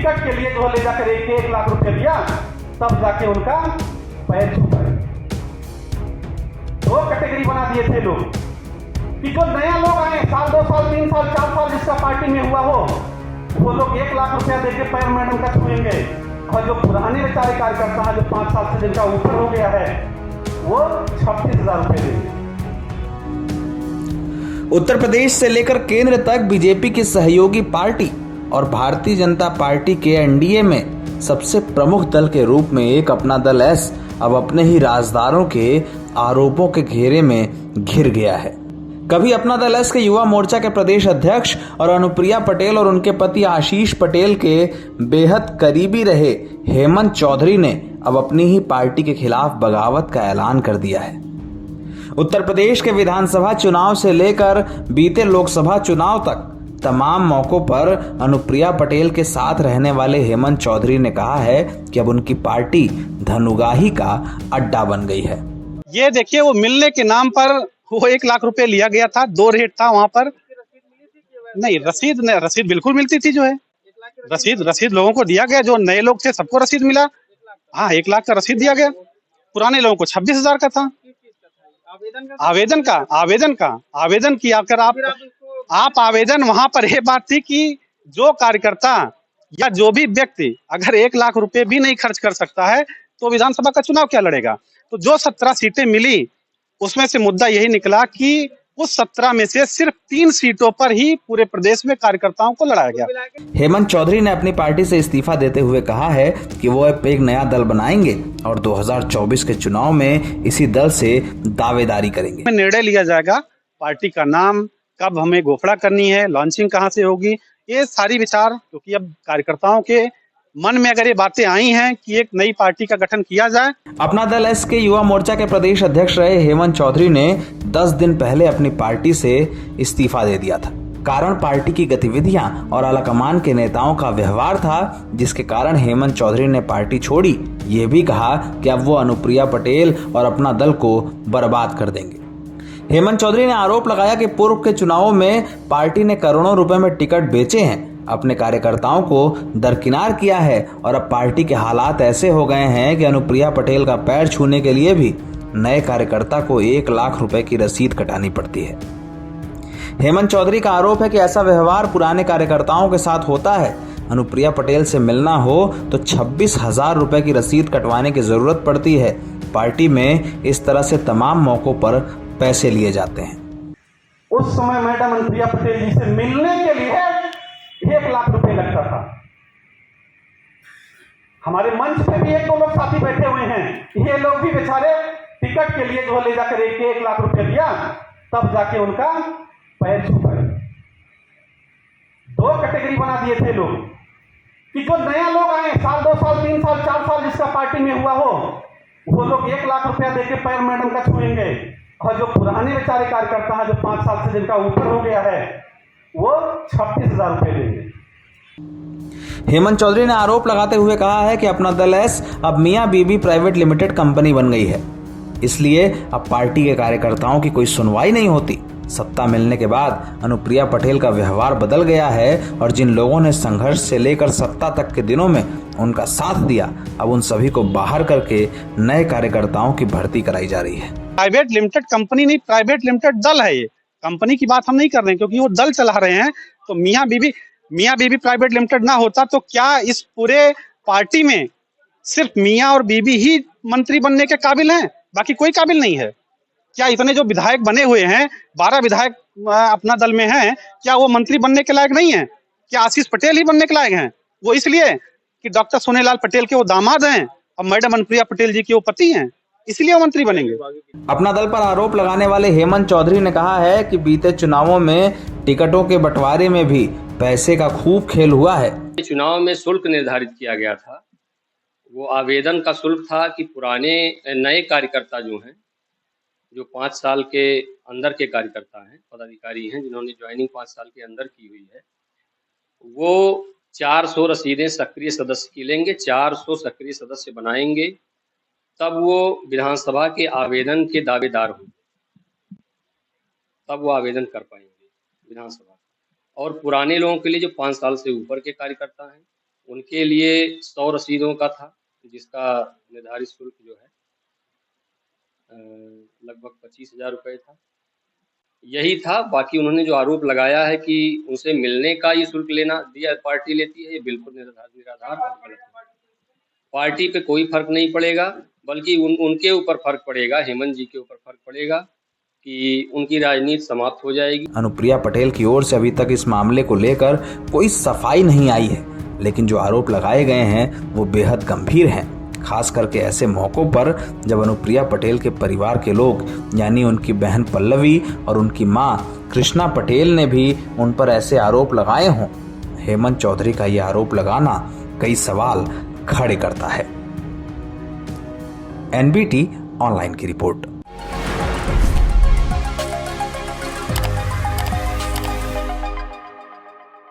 Ticket के लिए जो ले जाकर 1 लाख रुपया दिया, तब जाके उनका पैर छूटा। 2 कैटेगरी बना दिए थे लोग कि जो नया लोग आए, साल 2 साल 3 साल 4 साल जिसका पार्टी में हुआ हो, वो लोग 1 लाख रुपया देके पैर मैडम का छुएंगे, और जो पुराने बेचारे कार्यकर्ता हैं, जो 5 साल से जिनका ऊपर हो गया है, वो 36,000 रुपये देंगे। उत्तर प्रदेश से लेकर केंद्र तक बीजेपी की सहयोगी पार्टी और भारतीय जनता पार्टी के एनडीए में सबसे प्रमुख दल के रूप में एक अपना दल एस अब अपने ही राजदारों के आरोपों के घेरे में घिर गया है। कभी अपना दल एस के युवा मोर्चा के प्रदेश अध्यक्ष और अनुप्रिया पटेल और उनके पति आशीष पटेल के बेहद करीबी रहे हेमंत चौधरी ने अब अपनी ही पार्टी के खिलाफ बगावत का ऐलान कर दिया है। उत्तर प्रदेश के विधानसभा चुनाव से लेकर बीते लोकसभा चुनाव तक तमाम मौकों पर अनुप्रिया पटेल के साथ रहने वाले हेमंत चौधरी ने कहा है कि अब उनकी पार्टी धनुगाही का अड्डा बन गई है। ये देखिए, वो मिलने के नाम पर वो 1 लाख रुपए लिया गया था, 2 रेट था वहां पर। नहीं, रसीद बिल्कुल मिलती थी। जो है रसीद लोगों को दिया गया, जो नए लोग थे सबको रसीद मिला। हाँ, 1 लाख का रसीद दिया गया। पुराने लोगों को 26,000 का था। आवेदन किया कर आप आवेदन वहां पर यह बात थी कि जो कार्यकर्ता या जो भी व्यक्ति अगर 1 लाख रुपए भी नहीं खर्च कर सकता है तो विधानसभा का चुनाव क्या लड़ेगा। तो जो 17 सीटें मिली उसमें से मुद्दा यही निकला कि उस 17 में से सिर्फ 3 सीटों पर ही पूरे प्रदेश में कार्यकर्ताओं को लड़ाया गया। हेमंत चौधरी ने अपनी पार्टी से इस्तीफा देते हुए कहा है कि वो अब एक नया दल बनाएंगे और 2024 के चुनाव में इसी दल से दावेदारी करेंगे। निर्णय लिया जाएगा पार्टी का नाम, कब हमें घोषणा करनी है, लॉन्चिंग कहाँ से होगी, ये सारी विचार, क्योंकि अब कार्यकर्ताओं के मन में अगर ये बातें आई हैं कि एक नई पार्टी का गठन किया जाए। अपना दल एस के युवा मोर्चा के प्रदेश अध्यक्ष रहे हेमंत चौधरी ने 10 दिन पहले अपनी पार्टी से इस्तीफा दे दिया था। कारण पार्टी की गतिविधियां और आलाकमान के नेताओं का व्यवहार था, जिसके कारण हेमंत चौधरी ने पार्टी छोड़ी। ये भी कहा कि अब वो अनुप्रिया पटेल और अपना दल को बर्बाद कर देंगे। हेमंत चौधरी ने आरोप लगाया कि पूर्व के चुनावों में पार्टी ने करोड़ों रुपए में टिकट बेचे हैं, अपने कार्यकर्ताओं को दरकिनार किया है और अब पार्टी के हालात ऐसे हो गए हैं कि अनुप्रिया पटेल का पैर छूने के लिए भी नए कार्यकर्ता को 1 लाख रुपए की रसीद कटानी पड़ती है। हेमंत चौधरी का आरोप है कि ऐसा व्यवहार पुराने कार्यकर्ताओं के साथ होता है। अनुप्रिया पटेल से मिलना हो तो 26,000 रुपए की रसीद कटवाने की जरूरत पड़ती है। पार्टी में इस तरह से तमाम मौकों पर पैसे लिए जाते हैं। उस समय मैडम अनुप्रिया पटेल जी से मिलने के लिए 1 लाख रुपए लगता था। हमारे मंच पे भी 1-2 लोग साथी बैठे हुए हैं, ये लोग भी बेचारे टिकट के लिए जो ले जाकर 1 लाख रुपया दिया, तब जाके उनका पैर छूटा। 2 कैटेगरी बना दिए थे लोग कि जो नया लोग आए, साल 2 साल 3 साल 4 साल जिसका पार्टी में हुआ हो, वो लोग 1 लाख रुपया देके पैर मैडम का छुएंगे, और जो पुराने बेचारे कार्यकर्ता हैं, जो 5 साल से जिनका ऊपर हो गया है, वो 36,000 रुपये देंगे। हेमंत चौधरी ने आरोप लगाते हुए कहा है कि अपना दल एस अब मियां बीबी प्राइवेट लिमिटेड कंपनी बन गई है, इसलिए अब पार्टी के कार्यकर्ताओं की कोई सुनवाई नहीं होती। सत्ता मिलने के बाद अनुप्रिया पटेल का व्यवहार बदल गया है और जिन लोगों ने संघर्ष से लेकर सत्ता तक के दिनों में उनका साथ दिया, अब उन सभी को बाहर करके नए कार्यकर्ताओं की भर्ती कराई जा रही है। प्राइवेट लिमिटेड कंपनी नहीं, प्राइवेट लिमिटेड दल है। ये कंपनी की बात हम नहीं कर रहे हैं, क्योंकि वो दल चला रहे हैं। तो मियां बीबी प्राइवेट लिमिटेड ना होता तो क्या इस पूरे पार्टी में सिर्फ मियां और बीबी ही मंत्री बनने के काबिल हैं, बाकी कोई काबिल नहीं है? क्या इतने जो विधायक बने हुए हैं, 12 विधायक अपना दल में हैं, क्या वो मंत्री बनने के लायक नहीं है? क्या आशीष पटेल ही बनने के लायक हैं? वो इसलिए कि डॉक्टर सोनेलाल पटेल के वो दामाद हैं और मैडम अनुप्रिया पटेल जी के वो पति हैं, इसलिए वो मंत्री बनेंगे। अपना दल पर आरोप लगाने वाले हेमंत चौधरी ने कहा है कि बीते चुनावों में टिकटों के बंटवारे में भी पैसे का खूब खेल हुआ है। चुनाव में शुल्क निर्धारित किया गया था, वो आवेदन का शुल्क था कि पुराने नए कार्यकर्ता जो हैं, जो 5 साल के अंदर के कार्यकर्ता हैं, पदाधिकारी हैं, जिन्होंने ज्वाइनिंग 5 साल के अंदर की हुई है, वो 400 रसीदें सक्रिय सदस्य की लेंगे, 400 सक्रिय सदस्य बनाएंगे, तब वो विधानसभा के आवेदन के दावेदार होंगे, तब वो आवेदन कर पाएंगे विधानसभा। और पुराने लोगों के लिए जो 5 साल से ऊपर के कार्यकर्ता हैं उनके लिए 100 रसीदों का था, जिसका निर्धारित शुल्क जो है लगभग 25,000 रुपये था। यही था। बाकी उन्होंने जो आरोप लगाया है कि उनसे मिलने का ये शुल्क लेना दिया पार्टी लेती है, ये बिल्कुल निराधार और गलत है। पार्टी पे कोई फर्क नहीं पड़ेगा, बल्कि उनके ऊपर फर्क पड़ेगा, हेमंत जी के ऊपर फर्क पड़ेगा कि उनकी राजनीति समाप्त हो जाएगी। अनुप्रिया पटेल की ओर से अभी तक इस मामले को लेकर कोई सफाई नहीं आई है, लेकिन जो आरोप लगाए गए हैं वो बेहद गंभीर हैं। खास करके ऐसे मौकों पर जब अनुप्रिया पटेल के परिवार के लोग यानी उनकी बहन पल्लवी और उनकी मां कृष्णा पटेल ने भी उन पर ऐसे आरोप लगाए हों। हेमंत चौधरी का यह आरोप लगाना कई सवाल खड़े करता है। NBT ऑनलाइन की रिपोर्ट।